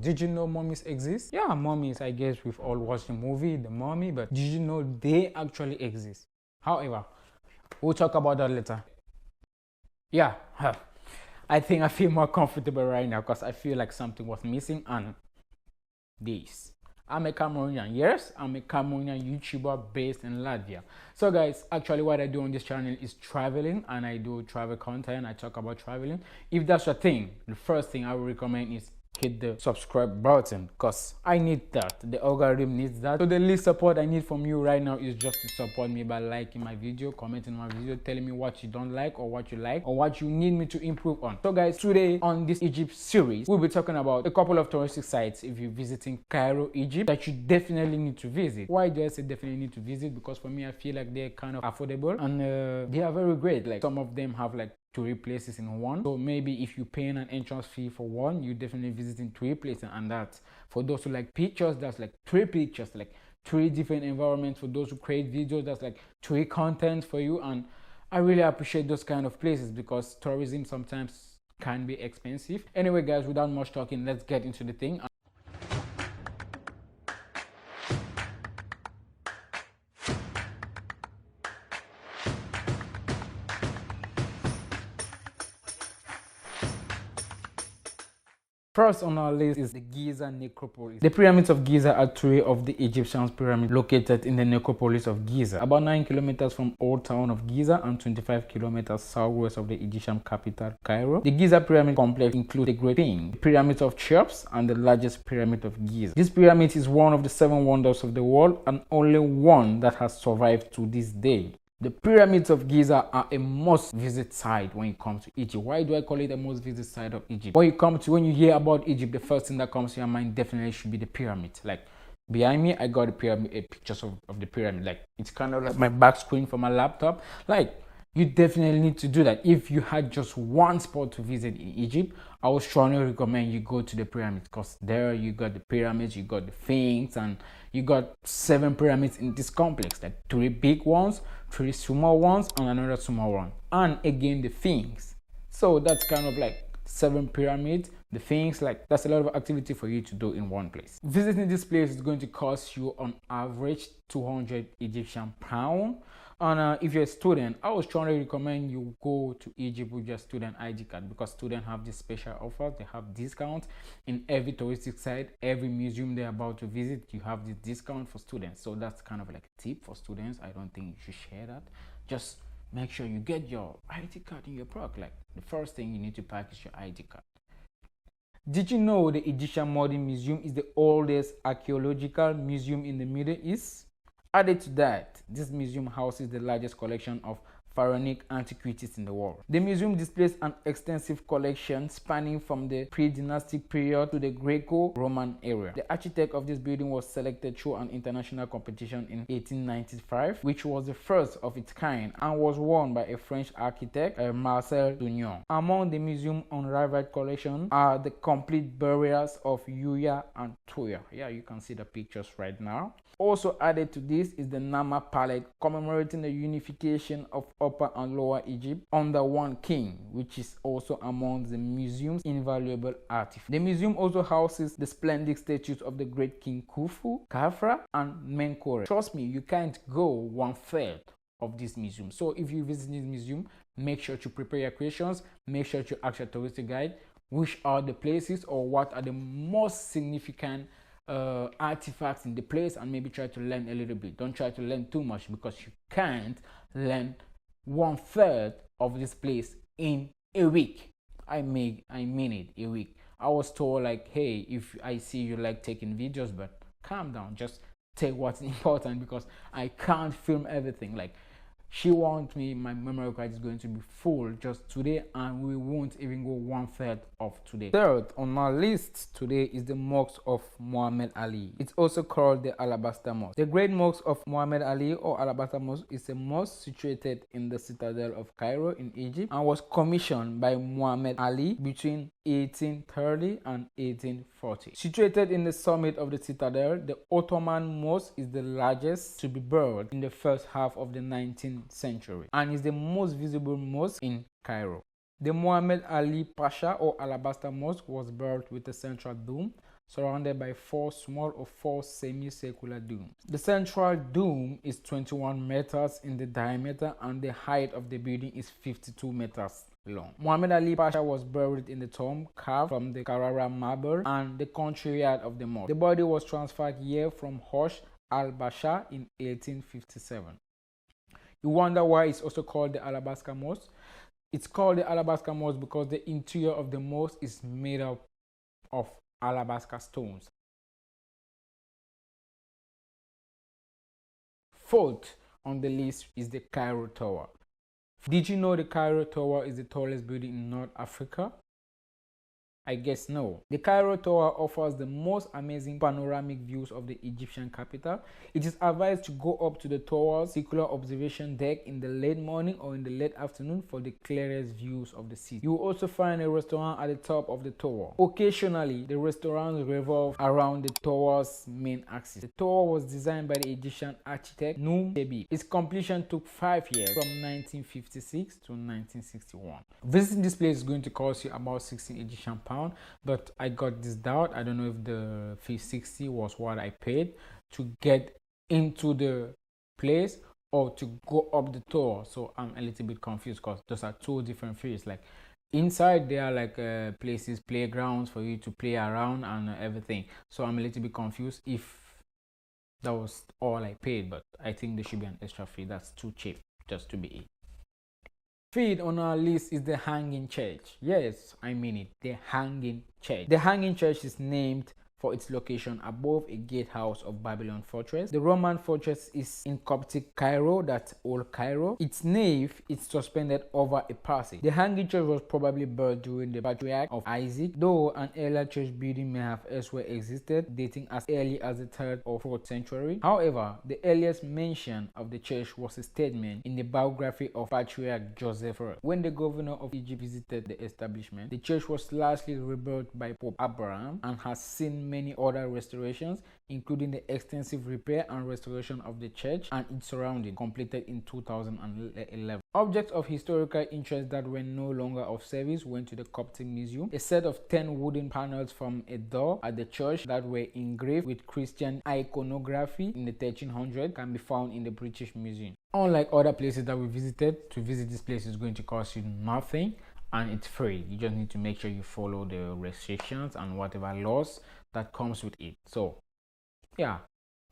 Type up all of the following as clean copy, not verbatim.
Did you know mummies exist? Yeah, mummies, I guess we've all watched the movie, The Mummy, but did you know they actually exist? However, we'll talk about that later. Yeah, I think I feel more comfortable right now because I feel like something was missing and this. I'm a Cameroonian. Yes, I'm a Cameroonian YouTuber based in Latvia. So guys, actually what I do on this channel is traveling, and I do travel content. I talk about traveling. If that's your thing, the first thing I would recommend is hit the subscribe button because I need that. The algorithm needs that. So the least support I need from you right now is just to support me by liking my video, commenting my video, telling me what you don't like or what you like or what you need me to improve on. So guys, today on this Egypt series, we'll be talking about a couple of touristic sites if you're visiting Cairo, Egypt, that you definitely need to visit. Why do I say definitely need to visit? Because for me, I feel like they're kind of affordable and they are very great. Like some of them have like 3 places in one. So maybe if you're paying an entrance fee for one, you're definitely visiting 3 places, and that's for those who like pictures, that's like 3 pictures, like 3 different environments. For those who create videos, that's like 3 content for you. And I really appreciate those kind of places because tourism sometimes can be expensive. Anyway guys, without much talking, let's get into the thing. First on our list is the Giza Necropolis. The pyramids of Giza are 3 of the Egyptian pyramids located in the necropolis of Giza, about 9 kilometers from old town of Giza and 25 kilometers southwest of the Egyptian capital, Cairo. The Giza pyramid complex includes the Great Sphinx, the pyramids of Cheops, and the largest pyramid of Giza. This pyramid is one of the 7 wonders of the world and only one that has survived to this day. The pyramids of Giza are a must-visit site when you come to Egypt. Why do I call it a must-visit site of Egypt? When you hear about Egypt, the first thing that comes to your mind definitely should be the pyramids. Like behind me, I got a pyramid, pictures of the pyramid. Like it's kind of like my back screen for my laptop. Like you definitely need to do that. If you had just one spot to visit in Egypt, I would strongly recommend you go to the pyramids because there you got the pyramids, you got the Sphinx, and you got 7 pyramids in this complex, like 3 big ones, 3 small ones, and another small one, and again the Sphinx. So that's kind of like 7 pyramids, the Sphinx. Like that's a lot of activity for you to do in one place. Visiting this place is going to cost you on average 200 Egyptian pound. And if you're a student, I would strongly recommend you go to Egypt with your student ID card because students have this special offers. They have discounts in every touristic site, every museum they're about to visit. You have this discount for students. So that's kind of like a tip for students. I don't think you should share that. Just make sure you get your ID card in your pocket. Like the first thing you need to pack is your ID card. Did you know the Egyptian Modern Museum is the oldest archaeological museum in the Middle East? Added to that, this museum houses the largest collection of pharaonic antiquities in the world. The museum displays an extensive collection spanning from the pre-dynastic period to the Greco-Roman era. The architect of this building was selected through an international competition in 1895, which was the first of its kind and was won by a French architect, Marcel Dugnon. Among the museum's unrivaled collection are the complete burials of Yuya and Tuya. Yeah, you can see the pictures right now. Also added to this is the Nama palette, commemorating the unification of Upper and Lower Egypt under one king, which is also among the museum's invaluable artifacts. The museum also houses the splendid statues of the great King Khufu, Khafra, and Menkore. Trust me, you can't go 1/3 of this museum. So if you visit this museum, make sure to prepare your questions, make sure to ask your touristic guide which are the places or what are the most significant artifacts in the place, and maybe try to learn a little bit. Don't try to learn too much because you can't learn 1/3 of this place in a week. I mean it, a week. I was told like, hey, if I see you like taking videos, but calm down, just take what's important because I can't film everything. Like she wants me, my memory card is going to be full just today, and we won't even go 1/3 of today. Third on our list today is the Mosque of Muhammad Ali. It's also called the Alabasta Mosque. The Great Mosque of Muhammad Ali, or Alabasta Mosque, is a mosque situated in the citadel of Cairo in Egypt and was commissioned by Muhammad Ali between 1830 and 1840. Situated in the summit of the citadel, the Ottoman Mosque is the largest to be built in the first half of the 19th century and is the most visible mosque in Cairo. The Muhammad Ali Pasha or Alabasta Mosque was built with a central dome surrounded by 4 small or 4 semicircular domes. The central dome is 21 meters in the diameter and the height of the building is 52 meters long. Muhammad Ali Pasha was buried in the tomb carved from the Carrara marble and the courtyard of the mosque. The body was transferred here from Hosh al-Basha in 1857. You wonder why it's also called the Alabasta Mosque? It's called the Alabasta Mosque because the interior of the mosque is made up of Alabasta stones. Fourth on the list is the Cairo Tower. Did you know the Cairo Tower is the tallest building in North Africa? I guess no. The Cairo Tower offers the most amazing panoramic views of the Egyptian capital. It is advised to go up to the tower's circular observation deck in the late morning or in the late afternoon for the clearest views of the city. You will also find a restaurant at the top of the tower. Occasionally, the restaurants revolve around the tower's main axis. The tower was designed by the Egyptian architect Noum Chebi. Its completion took 5 years from 1956 to 1961. Visiting this place is going to cost you about 16 Egyptian pounds. But I got this doubt. I don't know if the fee 60 was what I paid to get into the place or to go up the tower. So I'm a little bit confused because those are 2 different fees. Like inside there are like places, playgrounds for you to play around and everything. So I'm a little bit confused if that was all I paid, but I think there should be an extra fee. That's too cheap just to be it. Fifth on our list is the Hanging Church. Yes, I mean it, the Hanging Church. The Hanging Church is named for its location above a gatehouse of Babylon fortress. The Roman fortress is in Coptic Cairo, that's Old Cairo. Its nave is suspended over a passage. The Hanging Church was probably built during the Patriarch of Isaac, though an earlier church building may have elsewhere existed, dating as early as the 3rd or 4th century. However, the earliest mention of the church was a statement in the biography of Patriarch Joseph I. When the governor of Egypt visited the establishment, the church was largely rebuilt by Pope Abraham and has seen many other restorations, including the extensive repair and restoration of the church and its surrounding, completed in 2011. Objects of historical interest that were no longer of service went to the Coptic Museum. A set of 10 wooden panels from a door at the church that were engraved with Christian iconography in the 1300s can be found in the British Museum. Unlike other places that we visited, to visit this place is going to cost you nothing and it's free. You just need to make sure you follow the restrictions and whatever laws that comes with it. So yeah,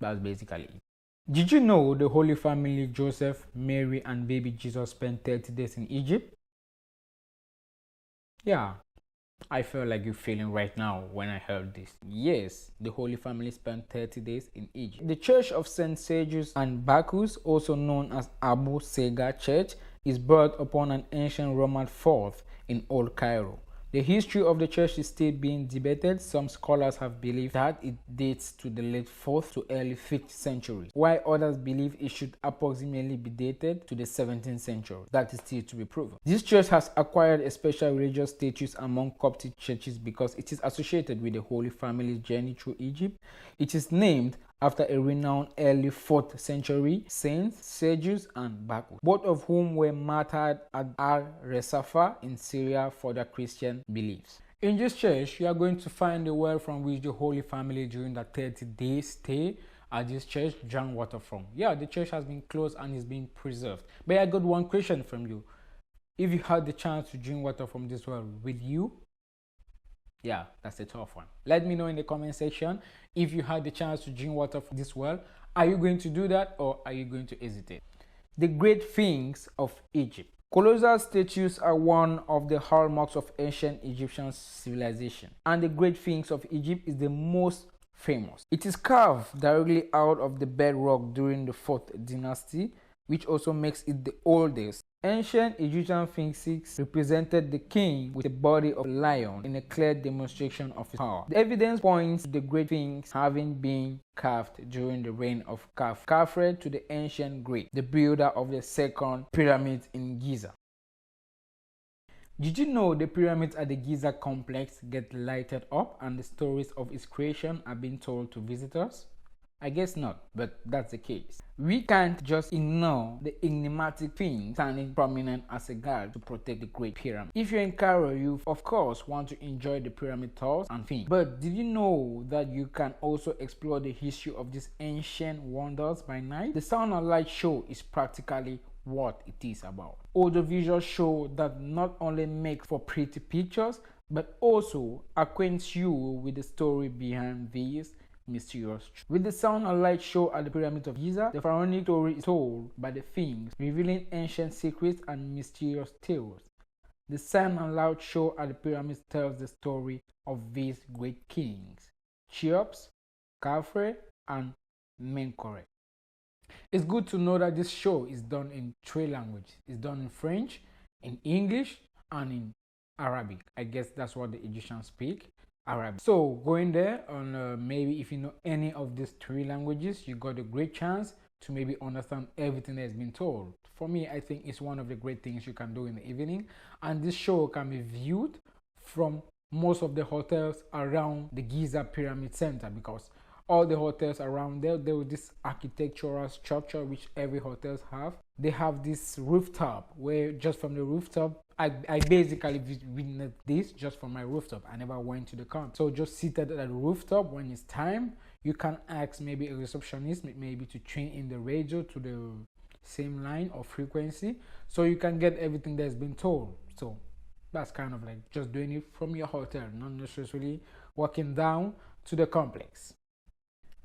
that's basically it. Did you know the Holy Family, Joseph, Mary and baby Jesus spent 30 days in Egypt? Yeah, I feel like you're feeling right now when I heard this. Yes, the Holy Family spent 30 days in Egypt. The Church of St. Sergius and Bacchus, also known as Abu Serga Church, is built upon an ancient Roman fort in Old Cairo. The history of the church is still being debated. Some scholars have believed that it dates to the late 4th to early 5th century, while others believe it should approximately be dated to the 17th century. That is still to be proven. This church has acquired a special religious status among Coptic churches because it is associated with the Holy Family's journey through Egypt. It is named after a renowned early 4th century saints, Sergius and Bacchus, both of whom were martyred at Al-Resafa in Syria for their Christian beliefs. In this church, you are going to find the well from which the Holy Family during the 30-day stay at this church drank water from. Yeah, the church has been closed and is being preserved. But I got one question from you. If you had the chance to drink water from this well, will you? Yeah, that's a tough one. Let me know in the comment section if you had the chance to drink water from this well. Are you going to do that or are you going to hesitate? The Great Sphinx of Egypt. Colossal statues are one of the hallmarks of ancient Egyptian civilization, and the Great Sphinx of Egypt is the most famous. It is carved directly out of the bedrock during the 4th dynasty, which also makes it the oldest. Ancient Egyptian sphinxes represented the king with the body of a lion in a clear demonstration of his power. The evidence points to the Great Sphinx having been carved during the reign of Khafre to the ancient Greek, the builder of the second pyramid in Giza. Did you know the pyramids at the Giza complex get lighted up and the stories of its creation are being told to visitors? I guess not, but that's the case. We can't just ignore the enigmatic Sphinx standing prominent as a guard to protect the Great Pyramid. If you're in Cairo, you of course want to enjoy the pyramid tours and Sphinx. But did you know that you can also explore the history of these ancient wonders by night? The Sound and Light show is practically what it is about. Audiovisual show that not only makes for pretty pictures but also acquaints you with the story behind these mysterious truths. With the Sound and Light show at the Pyramid of Giza, the pharaonic story is told by the Sphinx, revealing ancient secrets and mysterious tales. The Sound and Light show at the pyramids tells the story of these great kings, Cheops, Khafre, and Menkaure. It's good to know that this show is done in 3 languages. It's done in French, in English, and in Arabic. I guess that's what the Egyptians speak, Arabic. So going there on maybe if you know any of these 3 languages, you got a great chance to maybe understand everything that has been told. For me, I think it's one of the great things you can do in the evening, and this show can be viewed from most of the hotels around the Giza Pyramid Center, because all the hotels around there with this architectural structure which every hotels have. They have this rooftop where just from the rooftop, I basically witnessed this just from my rooftop. I never went to the camp. So just seated at the rooftop, when it's time, you can ask maybe a receptionist maybe to tune in the radio to the same line or frequency, so you can get everything that's been told. So that's kind of like just doing it from your hotel, not necessarily walking down to the complex.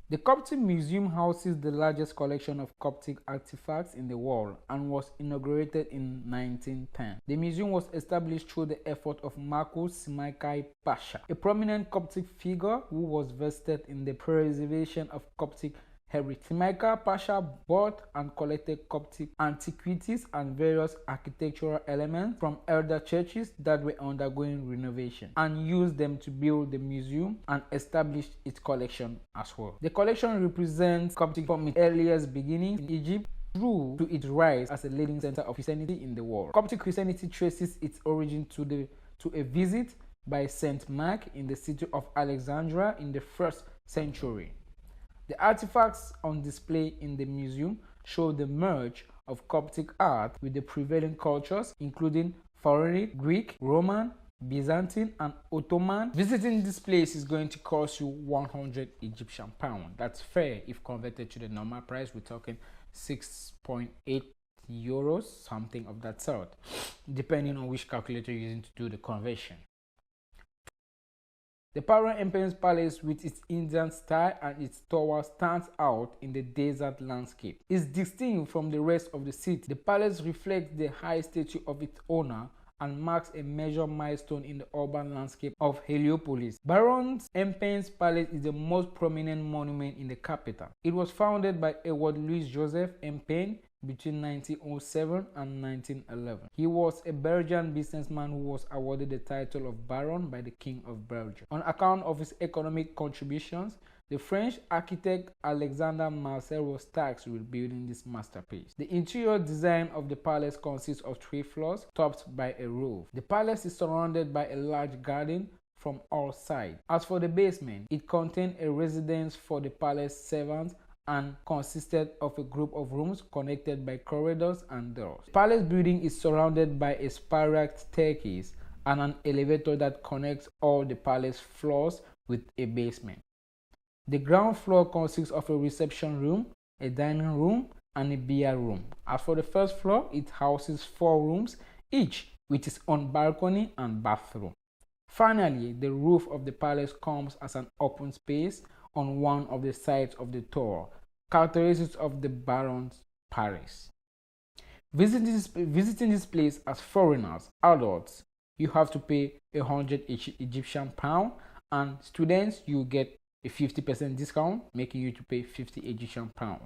The Coptic Museum houses the largest collection of Coptic artifacts in the world and was inaugurated in 1910. The museum was established through the effort of Marcus Simaikai Pasha, a prominent Coptic figure who was vested in the preservation of Coptic heritage. Simaikai Pasha bought and collected Coptic antiquities and various architectural elements from elder churches that were undergoing renovation, and used them to build the museum and establish its collection as well. The collection represents Coptic from its earliest beginnings in Egypt through to its rise as a leading center of Christianity in the world. Coptic Christianity traces its origin to a visit by Saint Mark in the city of Alexandria in the 1st century. The artifacts on display in the museum show the merge of Coptic art with the prevailing cultures, including Pharaonic, Greek, Roman, Byzantine, and Ottoman. Visiting this place is going to cost you 100 Egyptian pounds. That's fair if converted to the normal price. We're talking 6.8 euros, something of that sort, depending on which calculator you're using to do the conversion. The Pharaoh Empain's palace, with its Indian style and its tower, stands out in the desert landscape. It's distinct from the rest of the city. The palace reflects the high status of its owner and marks a major milestone in the urban landscape of Heliopolis. Baron Empain's palace is the most prominent monument in the capital. It was founded by Edward Louis Joseph Empain between 1907 and 1911. He was a Belgian businessman who was awarded the title of Baron by the King of Belgium. On account of his economic contributions, the French architect Alexander Marcel was tasked with building this masterpiece. The interior design of the palace consists of 3 floors topped by a roof. The palace is surrounded by a large garden from all sides. As for the basement, it contained a residence for the palace servants and consisted of a group of rooms connected by corridors and doors. The palace building is surrounded by a spiral staircase and an elevator that connects all the palace floors with a basement. The ground floor consists of a reception room, a dining room, and a billiard room. As for the first floor, it houses 4 rooms, each with its own balcony and bathroom. Finally, the roof of the palace comes as an open space on one of the sides of the tower, characteristics of the Baron's palace. Visiting this place as foreigners, adults, you have to pay 100 Egyptian pound, and students, you get a 50% discount, making you to pay 50 Egyptian pound.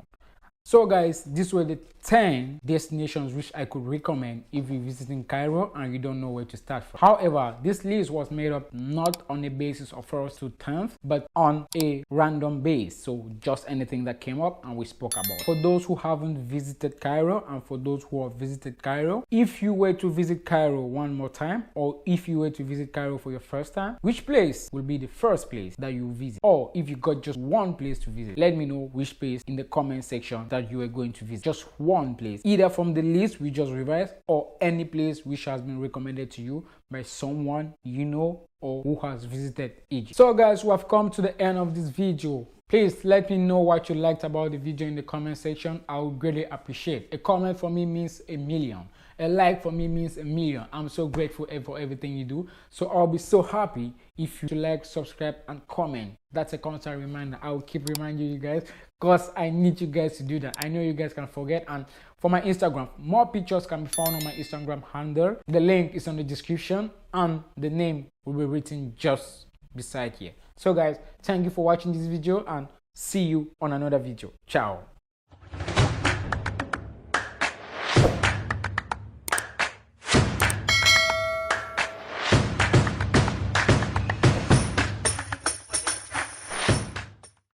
So guys, these were the 10 destinations which I could recommend if you're visiting Cairo and you don't know where to start from. However, this list was made up not on a basis of 1st to 10th, but on a random base. So just anything that came up and we spoke about. For those who haven't visited Cairo and for those who have visited Cairo, if you were to visit Cairo one more time, or if you were to visit Cairo for your first time, which place will be the first place that you visit? Or if you got just one place to visit, let me know which place in the comment section that you are going to visit. Just one place, either from the list we just revised or any place which has been recommended to you by someone you know or who has visited Egypt. So guys, we have come to the end of this video. Please let me know what you liked about the video in the comment section. I would greatly appreciate. A comment for me means a million. A like for me means a million. I'm so grateful for everything you do. So I'll be so happy if you like, subscribe, and comment. That's a constant reminder. I will keep reminding you guys because I need you guys to do that. I know you guys can forget. And for my Instagram, more pictures can be found on my Instagram handle. The link is on the description and the name will be written just beside here. So guys, thank you for watching this video and see you on another video. Ciao.